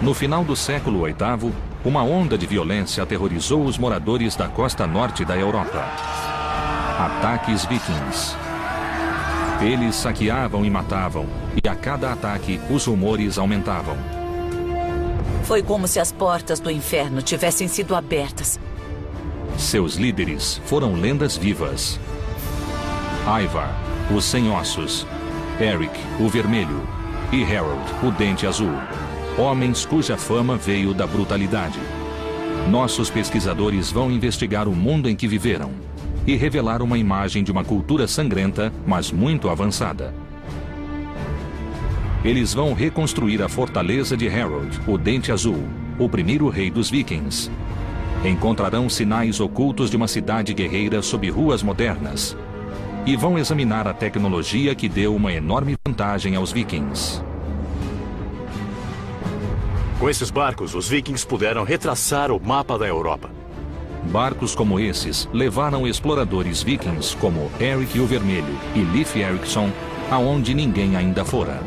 No final do século VIII, uma onda de violência aterrorizou os moradores da costa norte da Europa. Ataques vikings. Eles saqueavam e matavam, e a cada ataque os rumores aumentavam. Foi como se as portas do inferno tivessem sido abertas. Seus líderes foram lendas vivas. Ivar, o Sem Ossos, Eric, o Vermelho, e Harold, o Dente Azul. Homens cuja fama veio da brutalidade. Nossos pesquisadores vão investigar o mundo em que viveram e revelar uma imagem de uma cultura sangrenta, mas muito avançada. Eles vão reconstruir a fortaleza de Harold, o Dente Azul, o primeiro rei dos vikings. Encontrarão sinais ocultos de uma cidade guerreira sob ruas modernas e vão examinar a tecnologia que deu uma enorme vantagem aos vikings. Com esses barcos, os vikings puderam retraçar o mapa da Europa. Barcos como esses levaram exploradores vikings como Eric o Vermelho e Leif Erikson aonde ninguém ainda fora.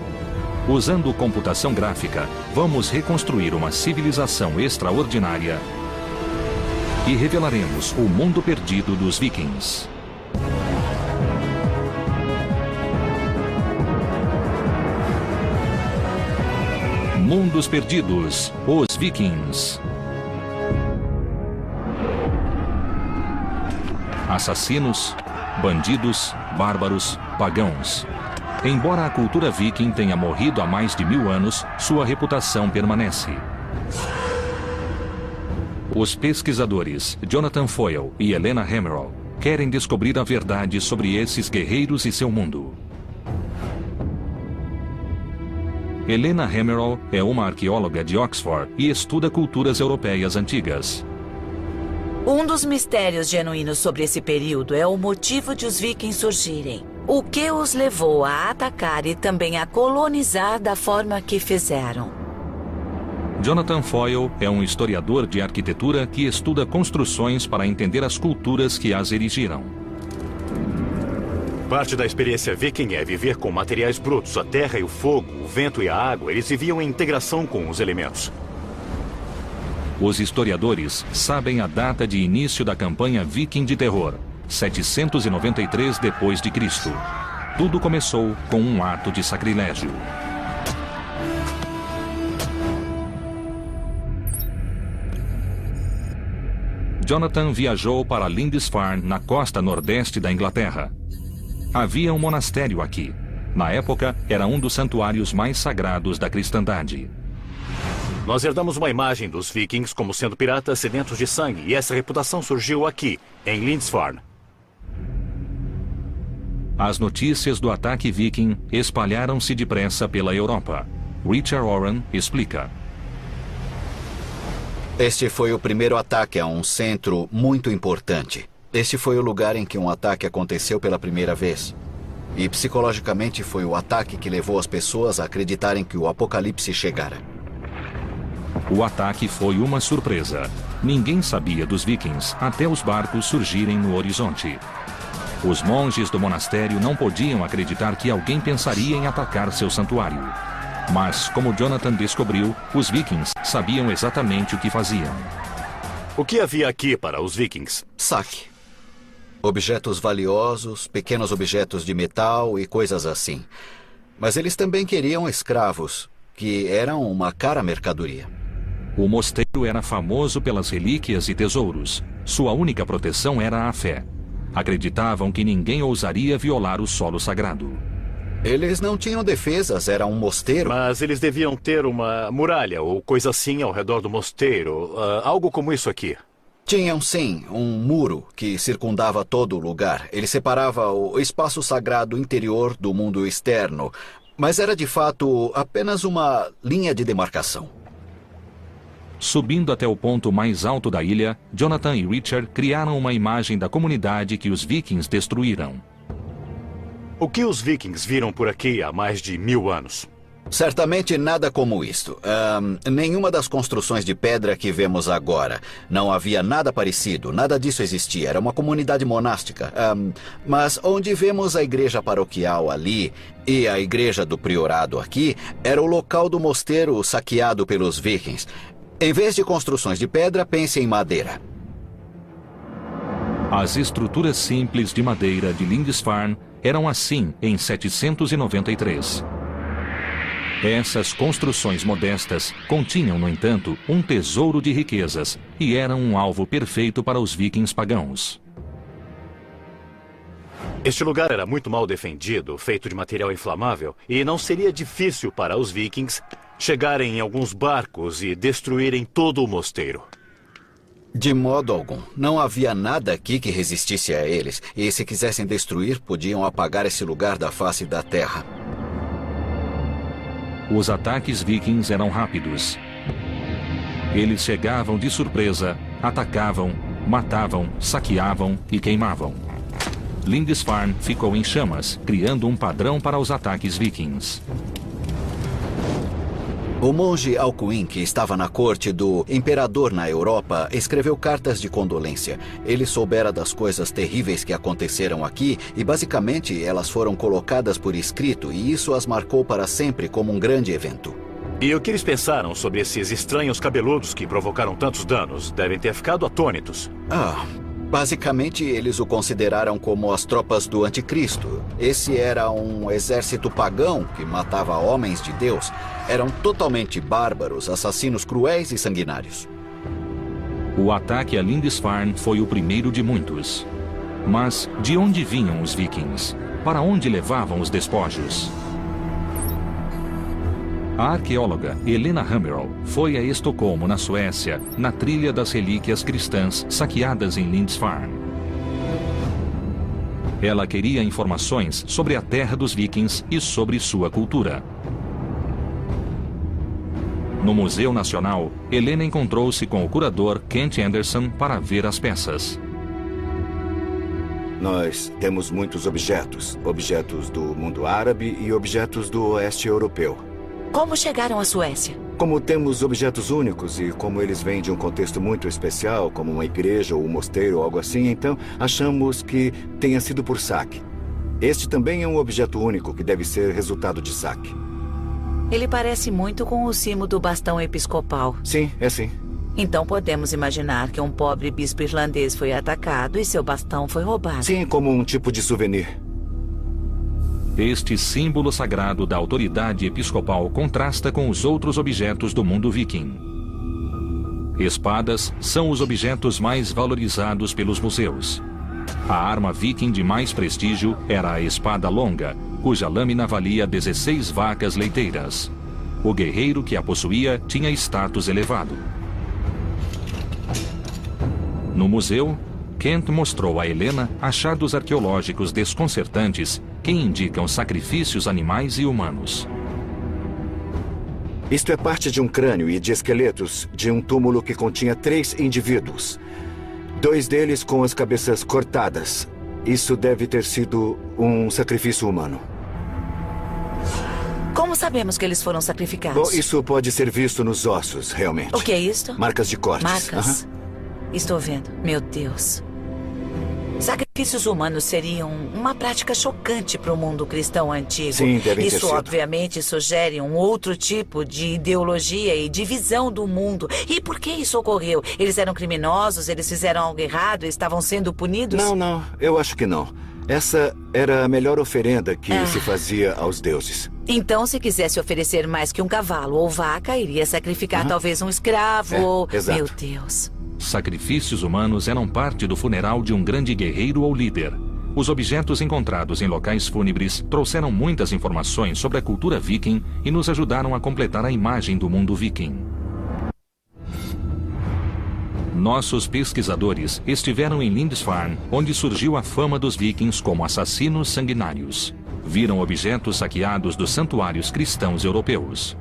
Usando computação gráfica, vamos reconstruir uma civilização extraordinária e revelaremos o mundo perdido dos vikings. Mundos Perdidos, os vikings. Assassinos, bandidos, bárbaros, pagãos. Embora a cultura viking tenha morrido há mais de 1000 anos, sua reputação permanece. Os pesquisadores Jonathan Foyle e Helena Hemmerle querem descobrir a verdade sobre esses guerreiros e seu mundo. Helena Hemmerle é uma arqueóloga de Oxford e estuda culturas europeias antigas. Um dos mistérios genuínos sobre esse período é o motivo de os vikings surgirem. O que os levou a atacar e também a colonizar da forma que fizeram. Jonathan Foyle é um historiador de arquitetura que estuda construções para entender as culturas que as erigiram. Parte da experiência viking é viver com materiais brutos, a terra e o fogo, o vento e a água. Eles viviam em integração com os elementos. Os historiadores sabem a data de início da campanha viking de terror, 793 d.C. Tudo começou com um ato de sacrilégio. Jonathan viajou para Lindisfarne, na costa nordeste da Inglaterra. Havia um monastério aqui. Na época, era um dos santuários mais sagrados da cristandade. Nós herdamos uma imagem dos vikings como sendo piratas sedentos de sangue, e essa reputação surgiu aqui, em Lindisfarne. As notícias do ataque viking espalharam-se depressa pela Europa. Richard Oran explica. Este foi o primeiro ataque a um centro muito importante. Este foi o lugar em que um ataque aconteceu pela primeira vez. E psicologicamente foi o ataque que levou as pessoas a acreditarem que o apocalipse chegara. O ataque foi uma surpresa. Ninguém sabia dos vikings até os barcos surgirem no horizonte. Os monges do monastério não podiam acreditar que alguém pensaria em atacar seu santuário. Mas, como Jonathan descobriu, os vikings sabiam exatamente o que faziam. O que havia aqui para os vikings? Saque. Objetos valiosos, pequenos objetos de metal e coisas assim. Mas eles também queriam escravos, que eram uma cara mercadoria. O mosteiro era famoso pelas relíquias e tesouros. Sua única proteção era a fé. Acreditavam que ninguém ousaria violar o solo sagrado. Eles não tinham defesas, era um mosteiro. Mas eles deviam ter uma muralha ou coisa assim ao redor do mosteiro. Algo como isso aqui. Tinham, sim, um muro que circundava todo o lugar. Ele separava o espaço sagrado interior do mundo externo. Mas era, de fato, apenas uma linha de demarcação. Subindo até o ponto mais alto da ilha, Jonathan e Richard criaram uma imagem da comunidade que os vikings destruíram. O que os vikings viram por aqui há mais de 1000 anos? Certamente nada como isto. Nenhuma das construções de pedra que vemos agora. Não havia nada parecido, nada disso existia. Era uma comunidade monástica. Mas onde vemos a igreja paroquial ali e a igreja do priorado aqui, era o local do mosteiro saqueado pelos vikings. Em vez de construções de pedra, pense em madeira. As estruturas simples de madeira de Lindisfarne eram assim em 793. Essas construções modestas continham, no entanto, um tesouro de riquezas e eram um alvo perfeito para os vikings pagãos. Este lugar era muito mal defendido, feito de material inflamável, e não seria difícil para os vikings chegarem em alguns barcos e destruírem todo o mosteiro. De modo algum. Não havia nada aqui que resistisse a eles, e se quisessem destruir, podiam apagar esse lugar da face da terra. Os ataques vikings eram rápidos. Eles chegavam de surpresa, atacavam, matavam, saqueavam e queimavam. Lindisfarne ficou em chamas, criando um padrão para os ataques vikings. O monge Alcuin, que estava na corte do imperador na Europa, escreveu cartas de condolência. Ele soubera das coisas terríveis que aconteceram aqui e, basicamente, elas foram colocadas por escrito e isso as marcou para sempre como um grande evento. E o que eles pensaram sobre esses estranhos cabeludos que provocaram tantos danos? Devem ter ficado atônitos. Basicamente, eles o consideraram como as tropas do anticristo. Esse era um exército pagão que matava homens de Deus. Eram totalmente bárbaros, assassinos cruéis e sanguinários. O ataque a Lindisfarne foi o primeiro de muitos. Mas de onde vinham os vikings? Para onde levavam os despojos? A arqueóloga Helena Hammerl foi a Estocolmo, na Suécia, na trilha das relíquias cristãs saqueadas em Lindisfarne. Ela queria informações sobre a terra dos vikings e sobre sua cultura. No Museu Nacional, Helena encontrou-se com o curador Kent Anderson para ver as peças. Nós temos muitos objetos. Objetos do mundo árabe e objetos do oeste europeu. Como chegaram à Suécia? Como temos objetos únicos e como eles vêm de um contexto muito especial, como uma igreja ou um mosteiro ou algo assim, então achamos que tenha sido por saque. Este também é um objeto único que deve ser resultado de saque. Ele parece muito com o cimo do bastão episcopal. Sim, é sim. Então podemos imaginar que um pobre bispo irlandês foi atacado e seu bastão foi roubado. Sim, como um tipo de souvenir. Este símbolo sagrado da autoridade episcopal contrasta com os outros objetos do mundo viking. Espadas são os objetos mais valorizados pelos museus. A arma viking de mais prestígio era a espada longa, cuja lâmina valia 16 vacas leiteiras. O guerreiro que a possuía tinha status elevado. No museu, Kent mostrou a Helena achados arqueológicos desconcertantes que indicam sacrifícios animais e humanos. Isto é parte de um crânio e de esqueletos de um túmulo que continha 3 indivíduos. 2 deles com as cabeças cortadas. Isso deve ter sido um sacrifício humano. Como sabemos que eles foram sacrificados? Bom, isso pode ser visto nos ossos, realmente. O que é isto? Marcas de cortes. Marcas. Estou vendo. Meu Deus. Sacrifícios humanos seriam uma prática chocante para o mundo cristão antigo. Sim, devem ter Isso, sido. obviamente, sugere um outro tipo de ideologia e de visão do mundo. E por que isso ocorreu? Eles eram criminosos? Eles fizeram algo errado e estavam sendo punidos? Não, eu acho que não. Essa era a melhor oferenda que se fazia aos deuses. Então, se quisesse oferecer mais que um cavalo ou vaca, iria sacrificar talvez um escravo ou... exato. Meu Deus. Sacrifícios humanos eram parte do funeral de um grande guerreiro ou líder. Os objetos encontrados em locais fúnebres trouxeram muitas informações sobre a cultura viking e nos ajudaram a completar a imagem do mundo viking. Nossos pesquisadores estiveram em Lindisfarne, onde surgiu a fama dos vikings como assassinos sanguinários. Viram objetos saqueados dos santuários cristãos europeus.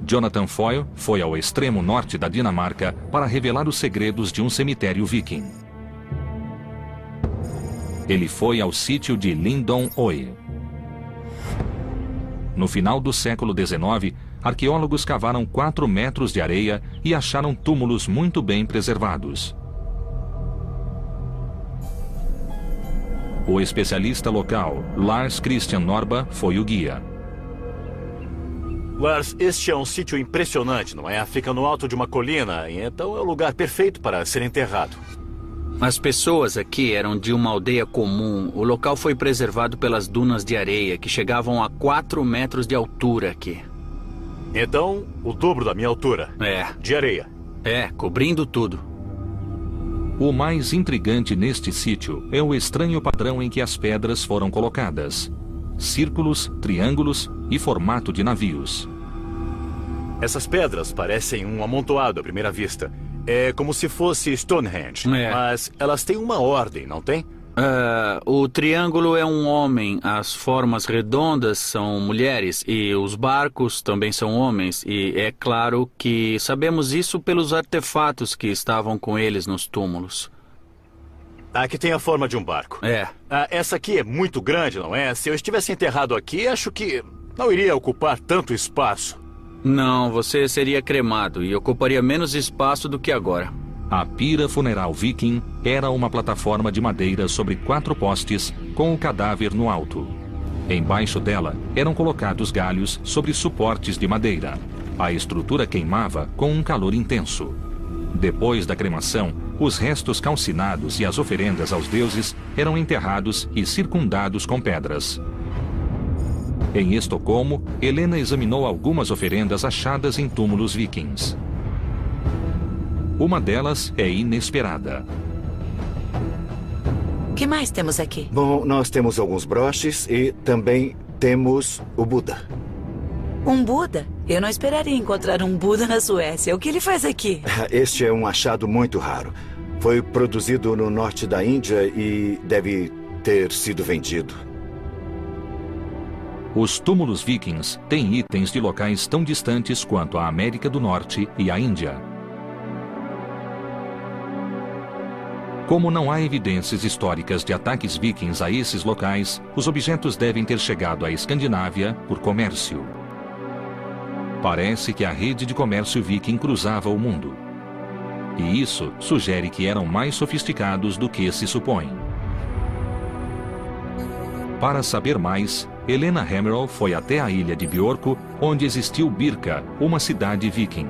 Jonathan Foyle foi ao extremo norte da Dinamarca para revelar os segredos de um cemitério viking. Ele foi ao sítio de Lindon Oe. No final do século XIX, arqueólogos cavaram 4 metros de areia e acharam túmulos muito bem preservados. O especialista local, Lars Christian Norba, foi o guia. Lars, este é um sítio impressionante, não é? Fica no alto de uma colina, e então é o lugar perfeito para ser enterrado. As pessoas aqui eram de uma aldeia comum. O local foi preservado pelas dunas de areia, que chegavam a 4 metros de altura aqui. Então, o dobro da minha altura. É. De areia. É, cobrindo tudo. O mais intrigante neste sítio é o estranho padrão em que as pedras foram colocadas. Círculos, triângulos e formato de navios. Essas pedras parecem um amontoado à primeira vista. É como se fosse Stonehenge. É. Mas elas têm uma ordem, não tem? O triângulo é um homem, as formas redondas são mulheres e os barcos também são homens. E é claro que sabemos isso pelos artefatos que estavam com eles nos túmulos. Aqui tem a forma de um barco. É. Essa aqui é muito grande, não é? Se eu estivesse enterrado aqui, acho que não iria ocupar tanto espaço. Não, você seria cremado e ocuparia menos espaço do que agora. A pira funeral viking era uma plataforma de madeira sobre 4 postes com o cadáver no alto. Embaixo dela eram colocados galhos sobre suportes de madeira. A estrutura queimava com um calor intenso. Depois da cremação, os restos calcinados e as oferendas aos deuses eram enterrados e circundados com pedras. Em Estocolmo, Helena examinou algumas oferendas achadas em túmulos vikings. Uma delas é inesperada. O que mais temos aqui? Bom, nós temos alguns broches e também temos o Buda. Um Buda? Eu não esperaria encontrar um Buda na Suécia. O que ele faz aqui? Este é um achado muito raro. Foi produzido no norte da Índia e deve ter sido vendido. Os túmulos vikings têm itens de locais tão distantes quanto a América do Norte e a Índia. Como não há evidências históricas de ataques vikings a esses locais, os objetos devem ter chegado à Escandinávia por comércio. Parece que a rede de comércio viking cruzava o mundo. E isso sugere que eram mais sofisticados do que se supõe. Para saber mais, Helena Hemmerl foi até a ilha de Björkö, onde existiu Birka, uma cidade viking.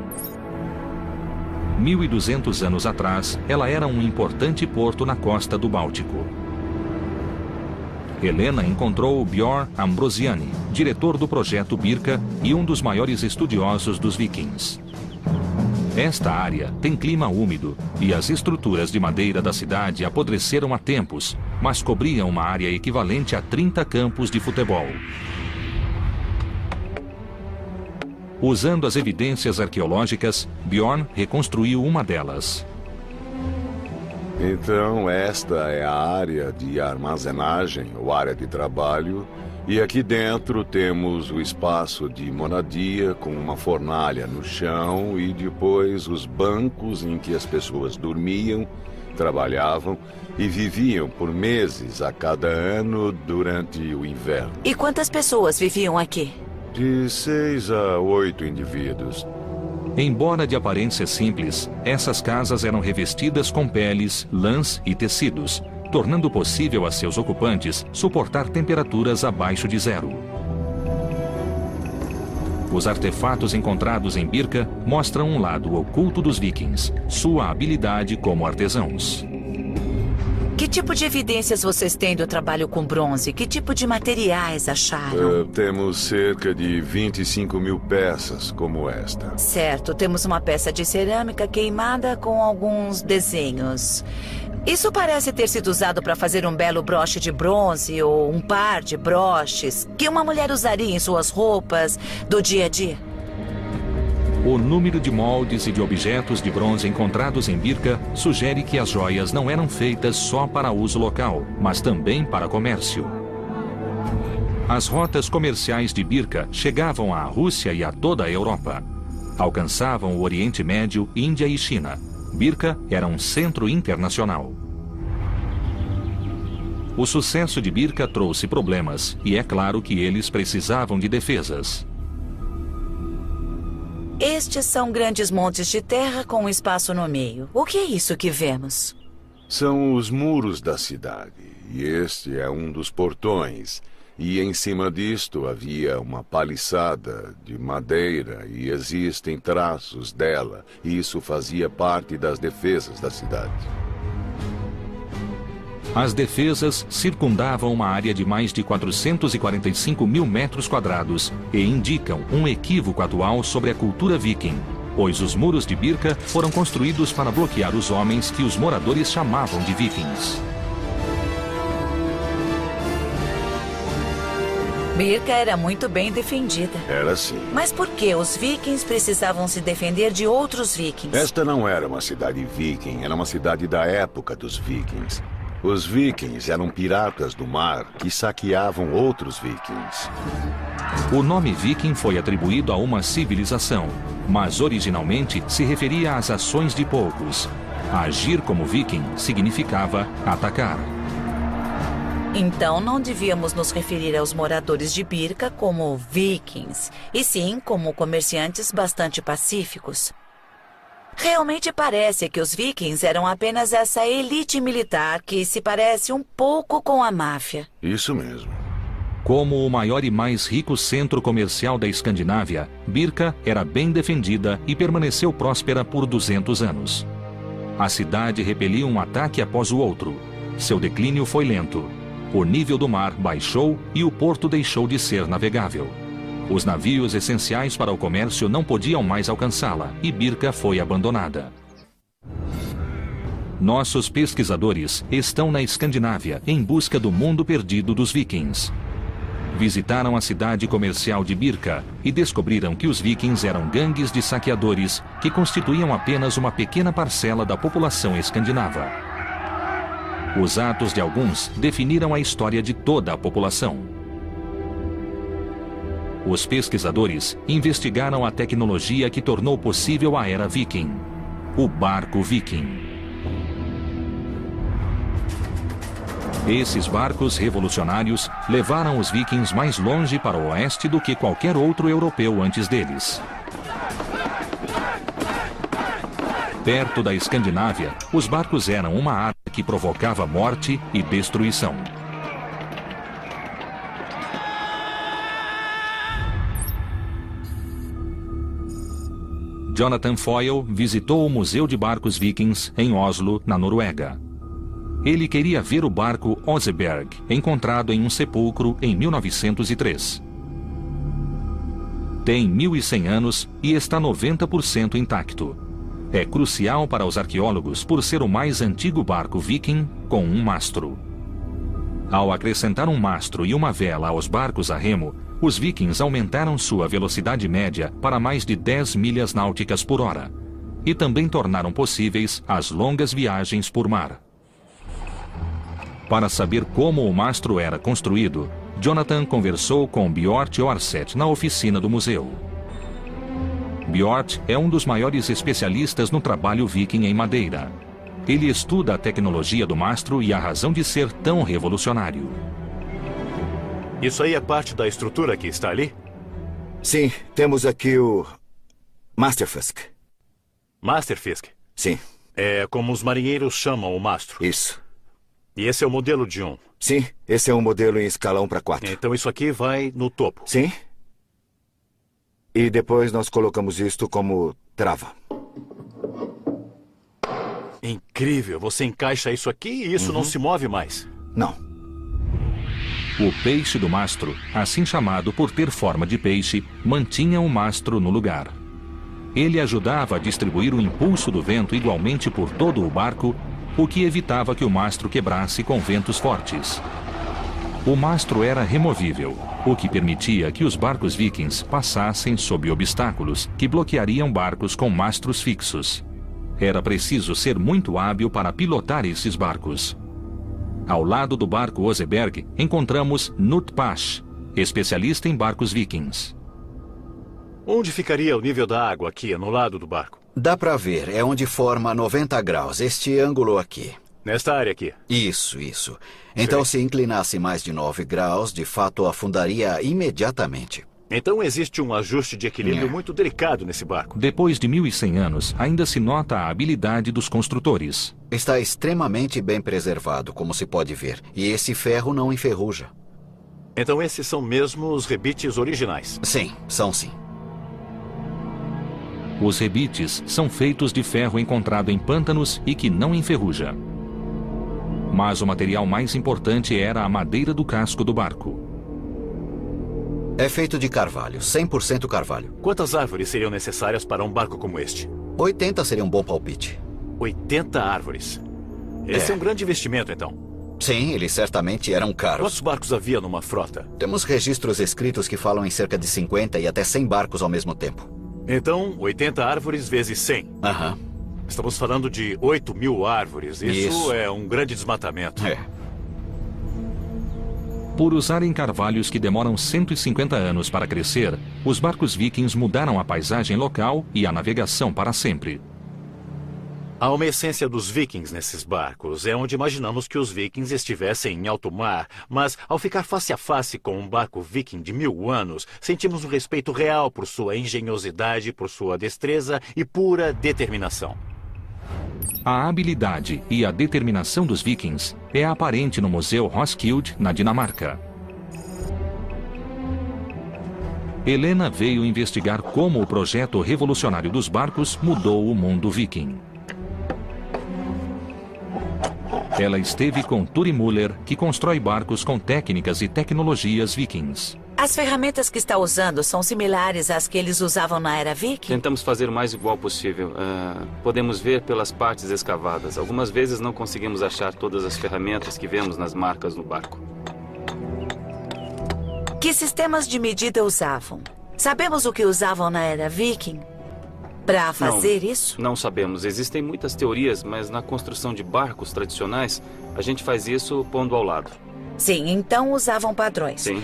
1200 anos atrás, ela era um importante porto na costa do Báltico. Helena encontrou Björn Ambrosiani, diretor do projeto Birka e um dos maiores estudiosos dos vikings. Esta área tem clima úmido e as estruturas de madeira da cidade apodreceram há tempos, mas cobriam uma área equivalente a 30 campos de futebol. Usando as evidências arqueológicas, Björn reconstruiu uma delas. Então, esta é a área de armazenagem, ou área de trabalho, e aqui dentro temos o espaço de moradia com uma fornalha no chão e depois os bancos em que as pessoas dormiam, trabalhavam e viviam por meses a cada ano durante o inverno. E quantas pessoas viviam aqui? De 6 a 8 indivíduos. Embora de aparência simples, essas casas eram revestidas com peles, lãs e tecidos, tornando possível a seus ocupantes suportar temperaturas abaixo de 0. Os artefatos encontrados em Birka mostram um lado oculto dos vikings, sua habilidade como artesãos. Que tipo de evidências vocês têm do trabalho com bronze? Que tipo de materiais acharam? Temos cerca de 25 mil peças como esta. Certo, temos uma peça de cerâmica queimada com alguns desenhos. Isso parece ter sido usado para fazer um belo broche de bronze ou um par de broches que uma mulher usaria em suas roupas do dia a dia. O número de moldes e de objetos de bronze encontrados em Birka sugere que as joias não eram feitas só para uso local, mas também para comércio. As rotas comerciais de Birka chegavam à Rússia e a toda a Europa. Alcançavam o Oriente Médio, Índia e China. Birka era um centro internacional. O sucesso de Birka trouxe problemas, e é claro que eles precisavam de defesas. Estes são grandes montes de terra com um espaço no meio. O que é isso que vemos? São os muros da cidade, e este é um dos portões. E em cima disto havia uma paliçada de madeira e existem traços dela. E isso fazia parte das defesas da cidade. As defesas circundavam uma área de mais de 445 mil metros quadrados e indicam um equívoco atual sobre a cultura viking, pois os muros de Birka foram construídos para bloquear os homens que os moradores chamavam de vikings. Birka era muito bem defendida. Era assim. Mas por que os vikings precisavam se defender de outros vikings? Esta não era uma cidade viking, era uma cidade da época dos vikings. Os vikings eram piratas do mar que saqueavam outros vikings. O nome viking foi atribuído a uma civilização, mas originalmente se referia às ações de poucos. Agir como viking significava atacar. Então não devíamos nos referir aos moradores de Birka como vikings, e sim como comerciantes bastante pacíficos. Realmente parece que os vikings eram apenas essa elite militar que se parece um pouco com a máfia. Isso mesmo. Como o maior e mais rico centro comercial da Escandinávia, Birka era bem defendida e permaneceu próspera por 200 anos. A cidade repelia um ataque após o outro. Seu declínio foi lento. O nível do mar baixou e o porto deixou de ser navegável. Os navios essenciais para o comércio não podiam mais alcançá-la e Birka foi abandonada. Nossos pesquisadores estão na Escandinávia em busca do mundo perdido dos vikings. Visitaram a cidade comercial de Birka e descobriram que os vikings eram gangues de saqueadores que constituíam apenas uma pequena parcela da população escandinava. Os atos de alguns definiram a história de toda a população. Os pesquisadores investigaram a tecnologia que tornou possível a era viking, o barco viking. Esses barcos revolucionários levaram os vikings mais longe para o oeste do que qualquer outro europeu antes deles. Perto da Escandinávia, os barcos eram uma arma que provocava morte e destruição. Jonathan Foyle visitou o Museu de Barcos Vikings em Oslo, na Noruega. Ele queria ver o barco Oseberg, encontrado em um sepulcro em 1903. Tem 1.100 anos e está 90% intacto. É crucial para os arqueólogos por ser o mais antigo barco viking com um mastro. Ao acrescentar um mastro e uma vela aos barcos a remo, os vikings aumentaram sua velocidade média para mais de 10 milhas náuticas por hora e também tornaram possíveis as longas viagens por mar. Para saber como o mastro era construído, Jonathan conversou com Bjort Orseth na oficina do museu. Bjort é um dos maiores especialistas no trabalho viking em madeira. Ele estuda a tecnologia do mastro e a razão de ser tão revolucionário. Isso aí é parte da estrutura que está ali? Sim, temos aqui o Masterfisk. Masterfisk? Sim. É como os marinheiros chamam o mastro. Isso. E esse é o modelo de um? Sim, esse é um modelo em escalão para 4. Então isso aqui vai no topo? Sim. E depois nós colocamos isto como trava. Incrível, você encaixa isso aqui e isso não se move mais. Não. O peixe do mastro, assim chamado por ter forma de peixe, mantinha o mastro no lugar. Ele ajudava a distribuir o impulso do vento igualmente por todo o barco, o que evitava que o mastro quebrasse com ventos fortes. O mastro era removível, o que permitia que os barcos vikings passassem sob obstáculos que bloqueariam barcos com mastros fixos. Era preciso ser muito hábil para pilotar esses barcos. Ao lado do barco Oseberg, encontramos Knut Pasch, especialista em barcos vikings. Onde ficaria o nível da água aqui, no lado do barco? Dá para ver, é onde forma 90 graus, este ângulo aqui. Nesta área aqui. Isso. Então, se inclinasse mais de 9 graus, de fato afundaria imediatamente. Então existe um ajuste de equilíbrio muito delicado nesse barco. Depois de 1.100 anos, ainda se nota a habilidade dos construtores. Está extremamente bem preservado, como se pode ver. E esse ferro não enferruja. Então esses são mesmo os rebites originais? Sim, são sim. Os rebites são feitos de ferro encontrado em pântanos e que não enferruja. Mas o material mais importante era a madeira do casco do barco. É feito de carvalho, 100% carvalho. Quantas árvores seriam necessárias para um barco como este? 80 seria um bom palpite. 80 árvores. Esse é um grande investimento, então. Sim, eles certamente eram caros. Quantos barcos havia numa frota? Temos registros escritos que falam em cerca de 50 e até 100 barcos ao mesmo tempo. Então, 80 árvores vezes 100. Aham. Estamos falando de 8.000 árvores. Isso é um grande desmatamento. Por usarem carvalhos que demoram 150 anos para crescer, os barcos vikings mudaram a paisagem local e a navegação para sempre. Há uma essência dos vikings nesses barcos. É onde imaginamos que os vikings estivessem em alto mar. Mas, ao ficar face a face com um barco viking de 1000 anos, sentimos um respeito real por sua engenhosidade, por sua destreza e pura determinação. A habilidade e a determinação dos vikings é aparente no Museu Roskilde, na Dinamarca. Helena veio investigar como o projeto revolucionário dos barcos mudou o mundo viking. Ela esteve com Turi Müller, que constrói barcos com técnicas e tecnologias vikings. As ferramentas que está usando são similares às que eles usavam na era viking? Tentamos fazer o mais igual possível. Podemos ver pelas partes escavadas. Algumas vezes não conseguimos achar todas as ferramentas que vemos nas marcas no barco. Que sistemas de medida usavam? Sabemos o que usavam na era viking? Para fazer isso? Não sabemos. Existem muitas teorias, mas na construção de barcos tradicionais, a gente faz isso pondo ao lado. Sim, então usavam padrões. Sim.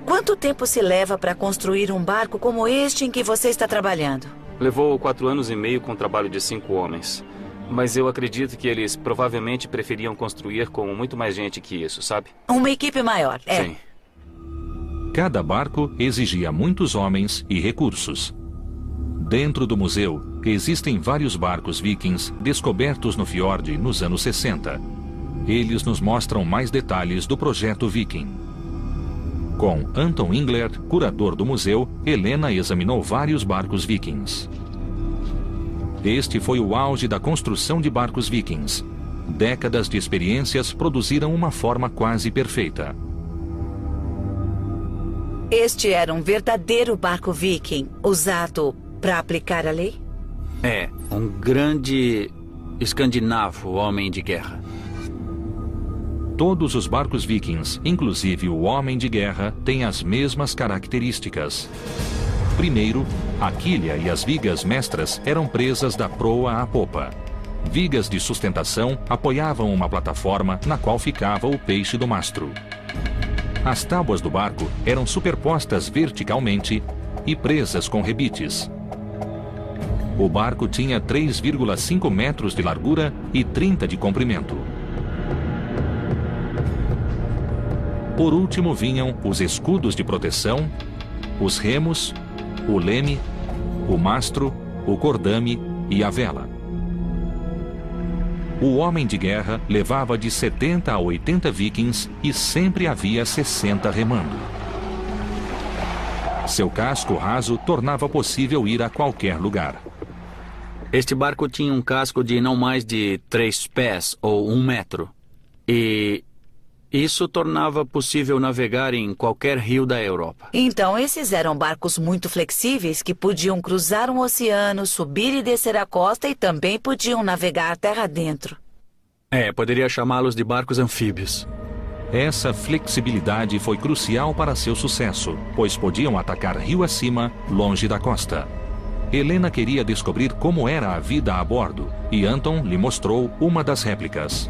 Quanto tempo se leva para construir um barco como este em que você está trabalhando? Levou 4 anos e meio com o trabalho de 5 homens. Mas eu acredito que eles provavelmente preferiam construir com muito mais gente que isso, sabe? Uma equipe maior, é. Sim. Cada barco exigia muitos homens e recursos. Dentro do museu, existem vários barcos vikings descobertos no fiord nos anos 60. Eles nos mostram mais detalhes do projeto viking. Com Anton Ingler, curador do museu, Helena examinou vários barcos vikings. Este foi o auge da construção de barcos vikings. Décadas de experiências produziram uma forma quase perfeita. Este era um verdadeiro barco viking, usado para aplicar a lei? É, um grande escandinavo homem de guerra. Todos os barcos vikings, inclusive o homem de guerra, têm as mesmas características. Primeiro, a quilha e as vigas mestras eram presas da proa à popa. Vigas de sustentação apoiavam uma plataforma na qual ficava o peixe do mastro. As tábuas do barco eram superpostas verticalmente e presas com rebites. O barco tinha 3,5 metros de largura e 30 de comprimento. Por último vinham os escudos de proteção, os remos, o leme, o mastro, o cordame e a vela. O homem de guerra levava de 70 a 80 vikings e sempre havia 60 remando. Seu casco raso tornava possível ir a qualquer lugar. Este barco tinha um casco de não mais de 3 pés ou 1 metro. E isso tornava possível navegar em qualquer rio da Europa. Então, esses eram barcos muito flexíveis que podiam cruzar um oceano, subir e descer a costa e também podiam navegar terra adentro. Poderia chamá-los de barcos anfíbios. Essa flexibilidade foi crucial para seu sucesso, pois podiam atacar rio acima, longe da costa. Helena queria descobrir como era a vida a bordo, e Anton lhe mostrou uma das réplicas.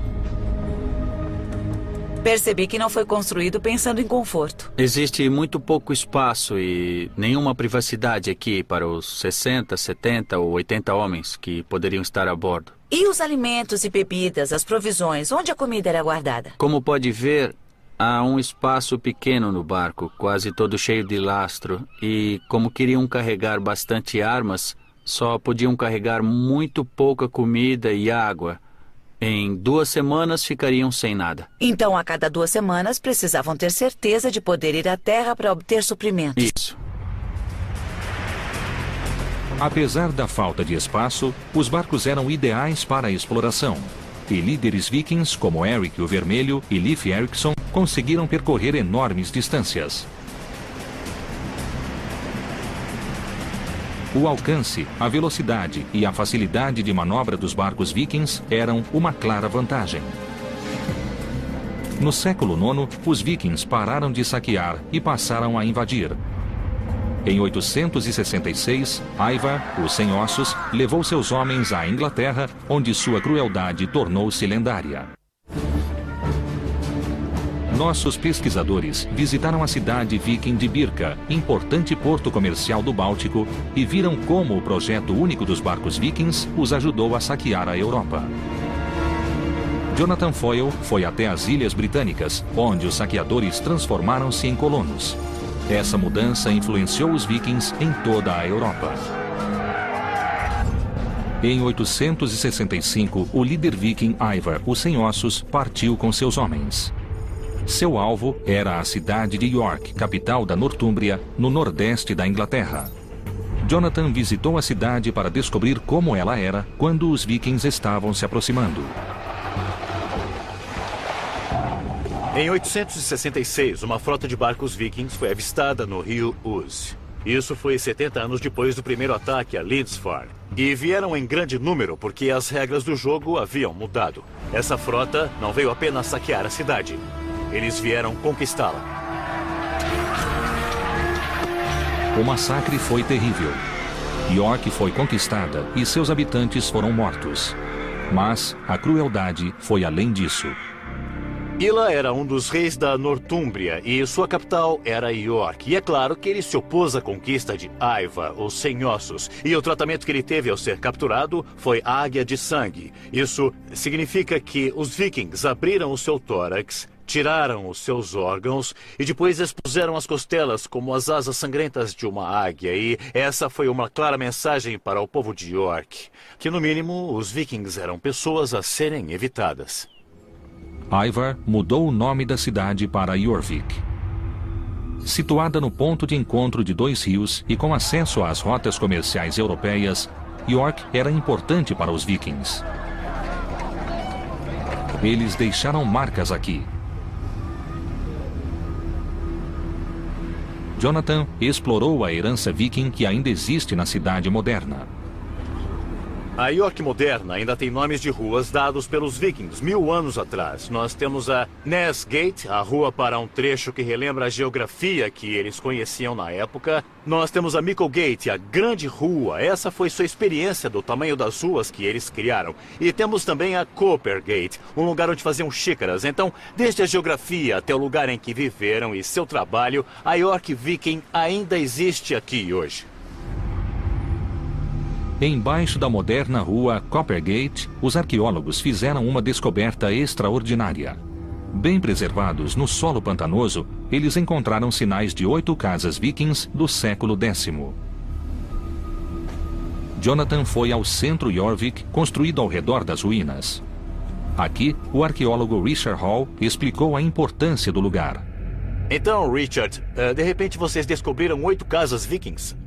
Percebi que não foi construído pensando em conforto. Existe muito pouco espaço e nenhuma privacidade aqui para os 60, 70 ou 80 homens que poderiam estar a bordo. E os alimentos e bebidas, as provisões, onde a comida era guardada? Como pode ver, há um espaço pequeno no barco, quase todo cheio de lastro. E como queriam carregar bastante armas, só podiam carregar muito pouca comida e água. Em 2 semanas ficariam sem nada. Então, a cada 2 semanas, precisavam ter certeza de poder ir à terra para obter suprimentos. Isso. Apesar da falta de espaço, os barcos eram ideais para a exploração. E líderes vikings como Eric o Vermelho e Leif Erikson conseguiram percorrer enormes distâncias. O alcance, a velocidade e a facilidade de manobra dos barcos vikings eram uma clara vantagem. No século IX, os vikings pararam de saquear e passaram a invadir. Em 866, Ivar, o Sem Ossos, levou seus homens à Inglaterra, onde sua crueldade tornou-se lendária. Nossos pesquisadores visitaram a cidade viking de Birka, importante porto comercial do Báltico, e viram como o projeto único dos barcos vikings os ajudou a saquear a Europa. Jonathan Foyle foi até as Ilhas Britânicas, onde os saqueadores transformaram-se em colonos. Essa mudança influenciou os vikings em toda a Europa. Em 865, o líder viking Ivar, o Sem Ossos, partiu com seus homens. Seu alvo era a cidade de York, capital da Nortúmbria, no nordeste da Inglaterra. Jonathan visitou a cidade para descobrir como ela era quando os vikings estavam se aproximando. Em 866, uma frota de barcos vikings foi avistada no rio Ouse. Isso foi 70 anos depois do primeiro ataque a Lindisfarne. E vieram em grande número porque as regras do jogo haviam mudado. Essa frota não veio apenas saquear a cidade. Eles vieram conquistá-la. O massacre foi terrível. York foi conquistada e seus habitantes foram mortos. Mas a crueldade foi além disso. Ila era um dos reis da Nortúmbria e sua capital era York. E é claro que ele se opôs à conquista de Ivar, o Sem Ossos. E o tratamento que ele teve ao ser capturado foi águia de sangue. Isso significa que os vikings abriram o seu tórax, tiraram os seus órgãos e depois expuseram as costelas como as asas sangrentas de uma águia. E essa foi uma clara mensagem para o povo de York, que no mínimo os vikings eram pessoas a serem evitadas. Ivar mudou o nome da cidade para Jorvik. Situada no ponto de encontro de 2 rios e com acesso às rotas comerciais europeias, York era importante para os vikings. Eles deixaram marcas aqui. Jonathan explorou a herança viking que ainda existe na cidade moderna. A York moderna ainda tem nomes de ruas dados pelos vikings 1000 anos atrás. Nós temos a Ness Gate, a rua para um trecho que relembra a geografia que eles conheciam na época. Nós temos a Micklegate, a grande rua. Essa foi sua experiência do tamanho das ruas que eles criaram. E temos também a Coppergate, um lugar onde faziam xícaras. Então, desde a geografia até o lugar em que viveram e seu trabalho, a York Viking ainda existe aqui hoje. Embaixo da moderna rua Coppergate, os arqueólogos fizeram uma descoberta extraordinária. Bem preservados no solo pantanoso, eles encontraram sinais de 8 casas vikings do século X. Jonathan foi ao centro Jorvik, construído ao redor das ruínas. Aqui, o arqueólogo Richard Hall explicou a importância do lugar. Então, Richard, de repente vocês descobriram 8 casas vikings?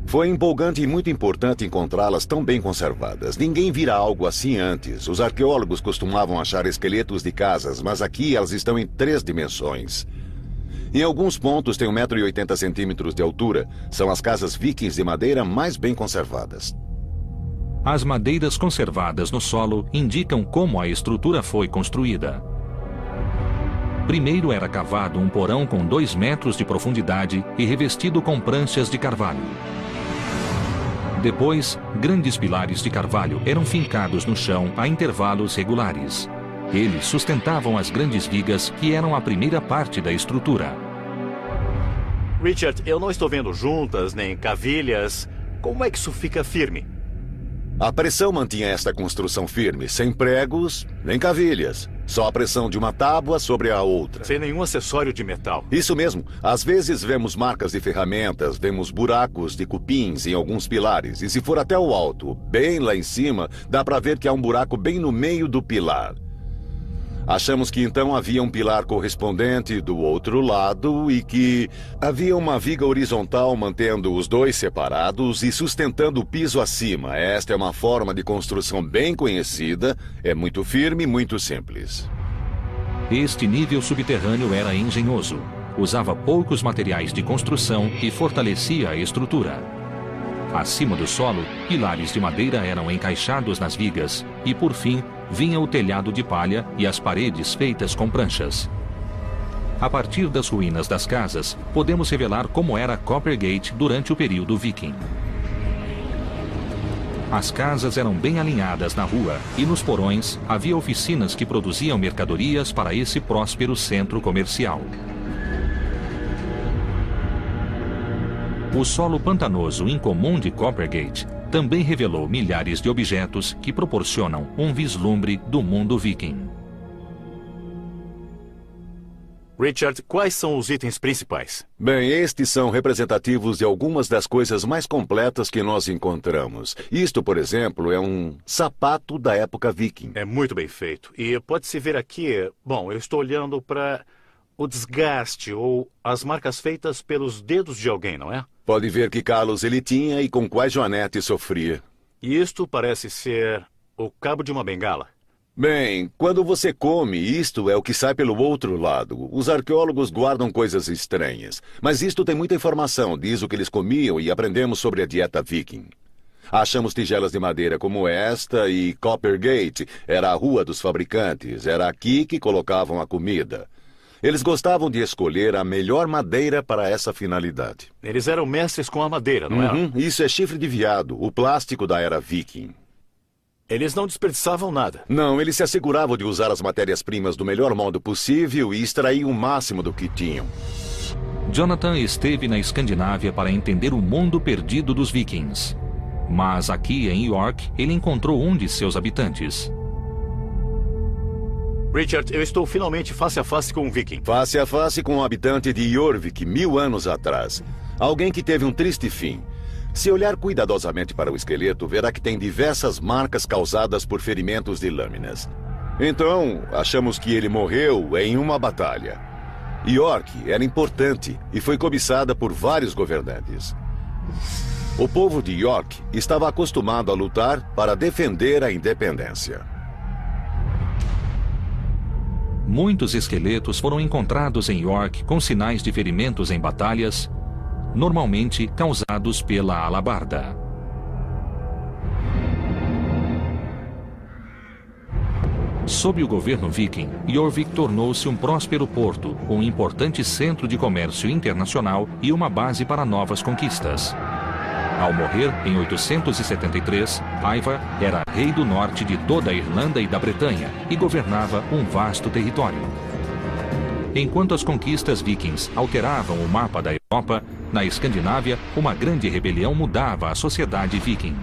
Foi empolgante e muito importante encontrá-las tão bem conservadas. Ninguém vira algo assim antes. Os arqueólogos costumavam achar esqueletos de casas, mas aqui elas estão em 3 dimensões. Em alguns pontos tem 1,80 m de altura. São as casas vikings de madeira mais bem conservadas. As madeiras conservadas no solo indicam como a estrutura foi construída. Primeiro era cavado um porão com 2 metros de profundidade e revestido com pranchas de carvalho. Depois, grandes pilares de carvalho eram fincados no chão a intervalos regulares. Eles sustentavam as grandes vigas que eram a primeira parte da estrutura. Richard, eu não estou vendo juntas nem cavilhas. Como é que isso fica firme? A pressão mantinha esta construção firme, sem pregos nem cavilhas. Só a pressão de uma tábua sobre a outra. Sem nenhum acessório de metal. Isso mesmo. Às vezes vemos marcas de ferramentas, vemos buracos de cupins em alguns pilares. E se for até o alto, bem lá em cima, dá para ver que há um buraco bem no meio do pilar. Achamos que então havia um pilar correspondente do outro lado e que havia uma viga horizontal mantendo os dois separados e sustentando o piso acima. Esta é uma forma de construção bem conhecida, é muito firme e muito simples. Este nível subterrâneo era engenhoso. Usava poucos materiais de construção e fortalecia a estrutura. Acima do solo, pilares de madeira eram encaixados nas vigas e, por fim, vinha o telhado de palha e as paredes feitas com pranchas. A partir das ruínas das casas, podemos revelar como era Coppergate durante o período viking. As casas eram bem alinhadas na rua e nos porões havia oficinas que produziam mercadorias para esse próspero centro comercial. O solo pantanoso incomum de Coppergate também revelou milhares de objetos que proporcionam um vislumbre do mundo viking. Richard, quais são os itens principais? Bem, estes são representativos de algumas das coisas mais completas que nós encontramos. Isto, por exemplo, é um sapato da época viking. É muito bem feito. E pode-se ver aqui, bom, eu estou olhando para o desgaste ou as marcas feitas pelos dedos de alguém, não é? Pode ver que calos ele tinha e com quais Joanete sofria. E isto parece ser o cabo de uma bengala. Bem, quando você come, isto é o que sai pelo outro lado. Os arqueólogos guardam coisas estranhas. Mas isto tem muita informação, diz o que eles comiam e aprendemos sobre a dieta viking. Achamos tigelas de madeira como esta e Coppergate era a rua dos fabricantes. Era aqui que colocavam a comida. Eles gostavam de escolher a melhor madeira para essa finalidade. Eles eram mestres com a madeira, não eram? Isso é chifre de veado, o plástico da era viking. Eles não desperdiçavam nada. Não, eles se asseguravam de usar as matérias-primas do melhor modo possível e extrair o máximo do que tinham. Jonathan esteve na Escandinávia para entender o mundo perdido dos vikings. Mas aqui em York, ele encontrou um de seus habitantes. Richard, eu estou finalmente face a face com um viking. Face a face com um habitante de Jorvik 1000 anos atrás. Alguém que teve um triste fim. Se olhar cuidadosamente para o esqueleto, verá que tem diversas marcas causadas por ferimentos de lâminas. Então, achamos que ele morreu em uma batalha. York era importante e foi cobiçada por vários governantes. O povo de York estava acostumado a lutar para defender a independência. Muitos esqueletos foram encontrados em York com sinais de ferimentos em batalhas, normalmente causados pela alabarda. Sob o governo viking, Jorvik tornou-se um próspero porto, um importante centro de comércio internacional e uma base para novas conquistas. Ao morrer, em 873, Ivar era rei do norte de toda a Irlanda e da Bretanha e governava um vasto território. Enquanto as conquistas vikings alteravam o mapa da Europa, na Escandinávia, uma grande rebelião mudava a sociedade viking.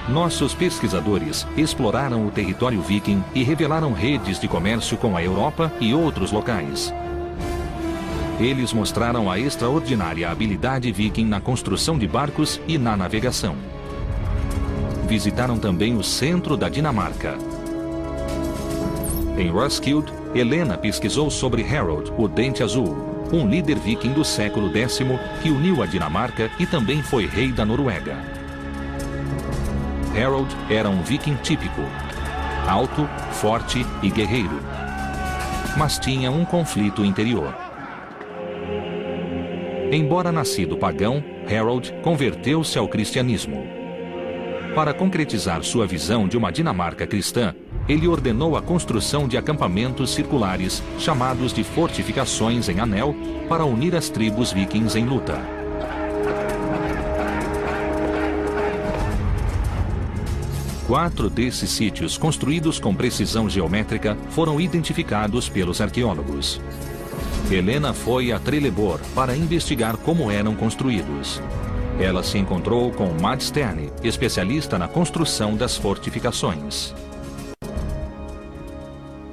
Nossos pesquisadores exploraram o território viking e revelaram redes de comércio com a Europa e outros locais. Eles mostraram a extraordinária habilidade viking na construção de barcos e na navegação. Visitaram também o centro da Dinamarca. Em Roskilde, Helena pesquisou sobre Harold, o Dente Azul, um líder viking do século X que uniu a Dinamarca e também foi rei da Noruega. Harold era um viking típico, alto, forte e guerreiro, mas tinha um conflito interior. Embora nascido pagão, Harold converteu-se ao cristianismo. Para concretizar sua visão de uma Dinamarca cristã, ele ordenou a construção de acampamentos circulares, chamados de fortificações em anel, para unir as tribos vikings em luta. 4 desses sítios, construídos com precisão geométrica, foram identificados pelos arqueólogos. Helena foi a Trelleborg para investigar como eram construídos. Ela se encontrou com Mads Sterne, especialista na construção das fortificações.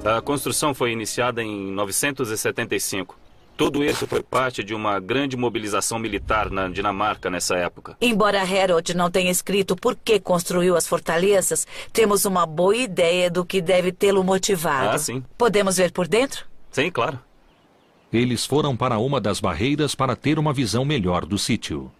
A construção foi iniciada em 975. Tudo isso foi parte de uma grande mobilização militar na Dinamarca nessa época. Embora Harold não tenha escrito por que construiu as fortalezas, temos uma boa ideia do que deve tê-lo motivado. Ah, sim. Podemos ver por dentro? Sim, claro. Eles foram para uma das barreiras para ter uma visão melhor do sítio.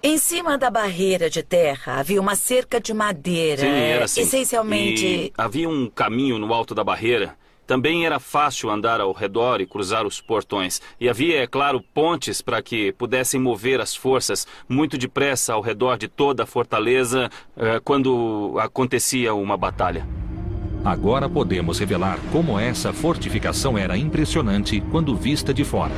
Em cima da barreira de terra havia uma cerca de madeira. Sim, era assim. Essencialmente... E havia um caminho no alto da barreira. Também era fácil andar ao redor e cruzar os portões. E havia, é claro, pontes para que pudessem mover as forças muito depressa ao redor de toda a fortaleza quando acontecia uma batalha. Agora podemos revelar como essa fortificação era impressionante quando vista de fora.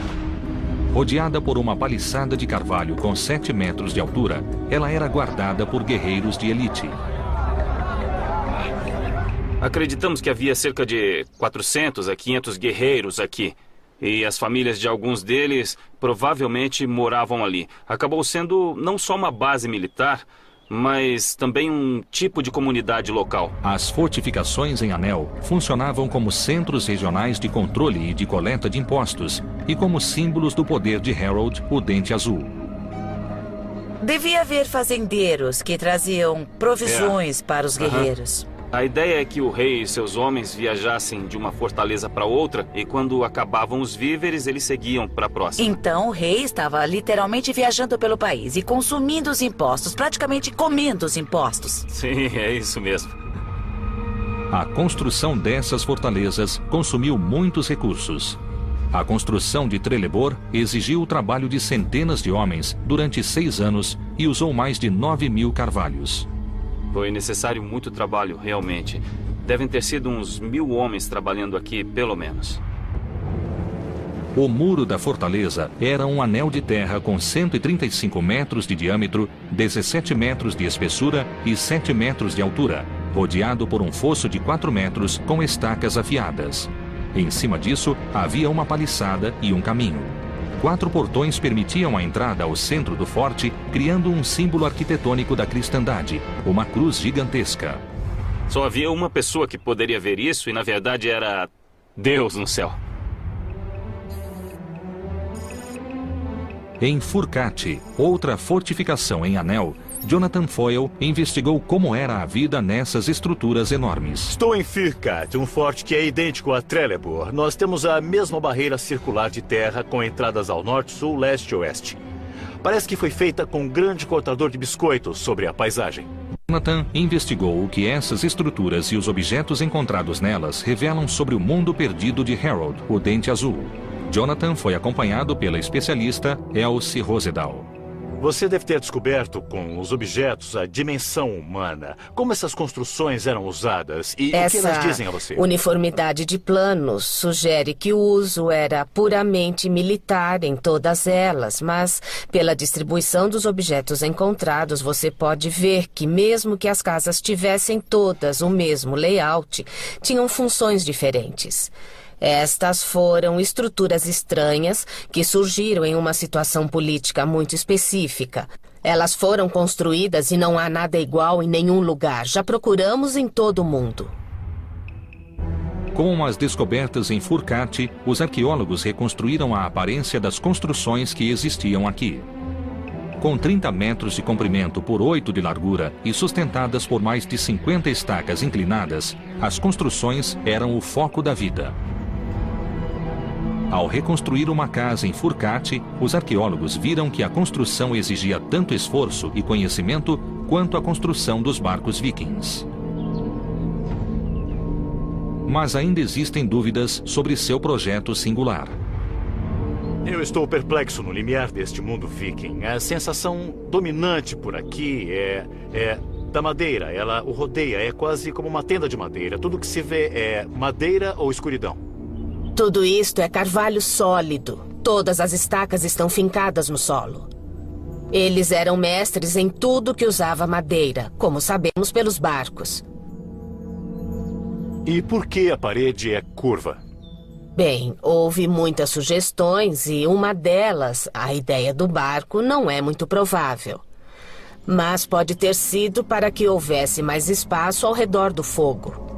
Rodeada por uma paliçada de carvalho com 7 metros de altura, ela era guardada por guerreiros de elite. Acreditamos que havia cerca de 400 a 500 guerreiros aqui. E as famílias de alguns deles provavelmente moravam ali. Acabou sendo não só uma base militar, mas também um tipo de comunidade local. As fortificações em Anel funcionavam como centros regionais de controle e de coleta de impostos e como símbolos do poder de Harold, o Dente Azul. Devia haver fazendeiros que traziam provisões para os guerreiros. A ideia é que o rei e seus homens viajassem de uma fortaleza para outra e quando acabavam os víveres, eles seguiam para a próxima. Então o rei estava literalmente viajando pelo país e consumindo os impostos, praticamente comendo os impostos. Sim, é isso mesmo. A construção dessas fortalezas consumiu muitos recursos. A construção de Trelleborg exigiu o trabalho de centenas de homens durante 6 anos e usou mais de 9.000 carvalhos. Foi necessário muito trabalho, realmente. Devem ter sido uns 1.000 homens trabalhando aqui, pelo menos. O muro da fortaleza era um anel de terra com 135 metros de diâmetro, 17 metros de espessura e 7 metros de altura, rodeado por um fosso de 4 metros com estacas afiadas. Em cima disso, havia uma paliçada e um caminho. 4 portões permitiam a entrada ao centro do forte, criando um símbolo arquitetônico da cristandade, uma cruz gigantesca. Só havia uma pessoa que poderia ver isso e, na verdade, era Deus no céu. Em Furcate, outra fortificação em Anel, Jonathan Foyle investigou como era a vida nessas estruturas enormes. Estou em Furcate, um forte que é idêntico a Trelleborg. Nós temos a mesma barreira circular de terra com entradas ao norte, sul, leste e oeste. Parece que foi feita com um grande cortador de biscoitos sobre a paisagem. Jonathan investigou o que essas estruturas e os objetos encontrados nelas revelam sobre o mundo perdido de Harold, o Dente Azul. Jonathan foi acompanhado pela especialista Elsie Rosedal. Você deve ter descoberto com os objetos a dimensão humana. Como essas construções eram usadas e o que elas dizem a você? Essa uniformidade de planos sugere que o uso era puramente militar em todas elas, mas pela distribuição dos objetos encontrados, você pode ver que mesmo que as casas tivessem todas o mesmo layout, tinham funções diferentes. Estas foram estruturas estranhas que surgiram em uma situação política muito específica. Elas foram construídas e não há nada igual em nenhum lugar. Já procuramos em todo o mundo. Com as descobertas em Furcate, os arqueólogos reconstruíram a aparência das construções que existiam aqui. Com 30 metros de comprimento por 8 de largura e sustentadas por mais de 50 estacas inclinadas, as construções eram o foco da vida. Ao reconstruir uma casa em Furcate, os arqueólogos viram que a construção exigia tanto esforço e conhecimento quanto a construção dos barcos vikings. Mas ainda existem dúvidas sobre seu projeto singular. Eu estou perplexo no limiar deste mundo viking. A sensação dominante por aqui é da madeira. Ela o rodeia, é quase como uma tenda de madeira. Tudo que se vê é madeira ou escuridão. Tudo isto é carvalho sólido. Todas as estacas estão fincadas no solo. Eles eram mestres em tudo que usava madeira, como sabemos pelos barcos. E por que a parede é curva? Bem, houve muitas sugestões e uma delas, a ideia do barco, não é muito provável. Mas pode ter sido para que houvesse mais espaço ao redor do fogo.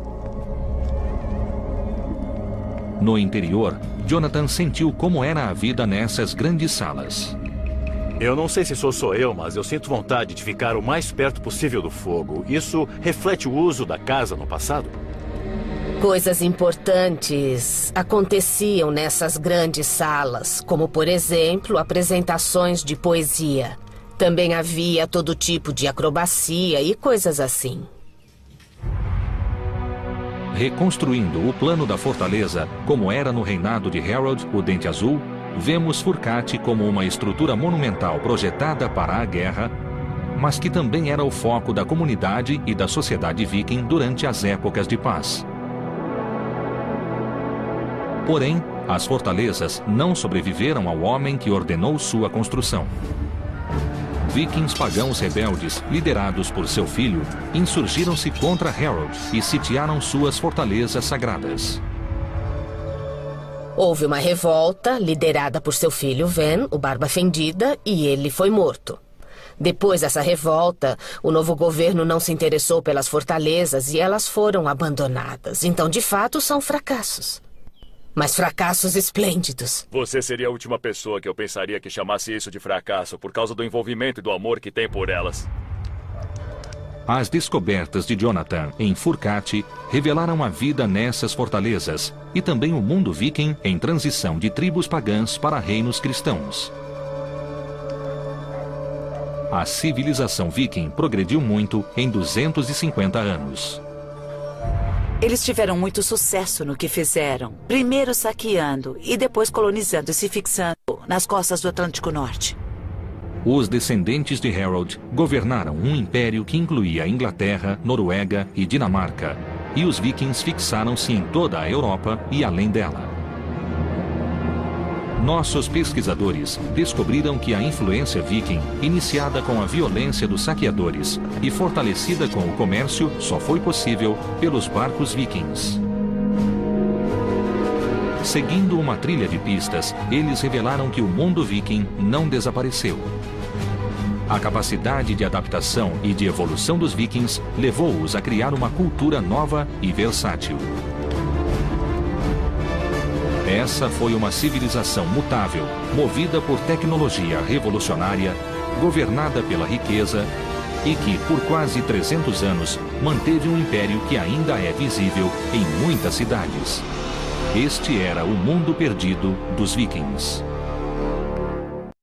No interior, Jonathan sentiu como era a vida nessas grandes salas. Eu não sei se sou eu, mas eu sinto vontade de ficar o mais perto possível do fogo. Isso reflete o uso da casa no passado? Coisas importantes aconteciam nessas grandes salas, como, por exemplo, apresentações de poesia. Também havia todo tipo de acrobacia e coisas assim. Reconstruindo o plano da fortaleza, como era no reinado de Harold, o Dente Azul, vemos Furcate como uma estrutura monumental projetada para a guerra, mas que também era o foco da comunidade e da sociedade viking durante as épocas de paz. Porém, as fortalezas não sobreviveram ao homem que ordenou sua construção. Vikings pagãos rebeldes, liderados por seu filho, insurgiram-se contra Harold e sitiaram suas fortalezas sagradas. Houve uma revolta, liderada por seu filho Ven, o Barba Fendida, e ele foi morto. Depois dessa revolta, o novo governo não se interessou pelas fortalezas e elas foram abandonadas. Então, de fato, são fracassos. Mas fracassos esplêndidos. Você seria a última pessoa que eu pensaria que chamasse isso de fracasso por causa do envolvimento e do amor que tem por elas. As descobertas de Jonathan em Furcate revelaram a vida nessas fortalezas e também o mundo viking em transição de tribos pagãs para reinos cristãos. A civilização viking progrediu muito em 250 anos. Eles tiveram muito sucesso no que fizeram. Primeiro saqueando e depois colonizando e se fixando nas costas do Atlântico Norte. Os descendentes de Harold governaram um império que incluía Inglaterra, Noruega e Dinamarca. E os vikings fixaram-se em toda a Europa e além dela. Nossos pesquisadores descobriram que a influência viking, iniciada com a violência dos saqueadores e fortalecida com o comércio, só foi possível pelos barcos vikings. Seguindo uma trilha de pistas, eles revelaram que o mundo viking não desapareceu. A capacidade de adaptação e de evolução dos vikings levou-os a criar uma cultura nova e versátil. Essa foi uma civilização mutável, movida por tecnologia revolucionária, governada pela riqueza e que, por quase 300 anos, manteve um império que ainda é visível em muitas cidades. Este era o mundo perdido dos vikings.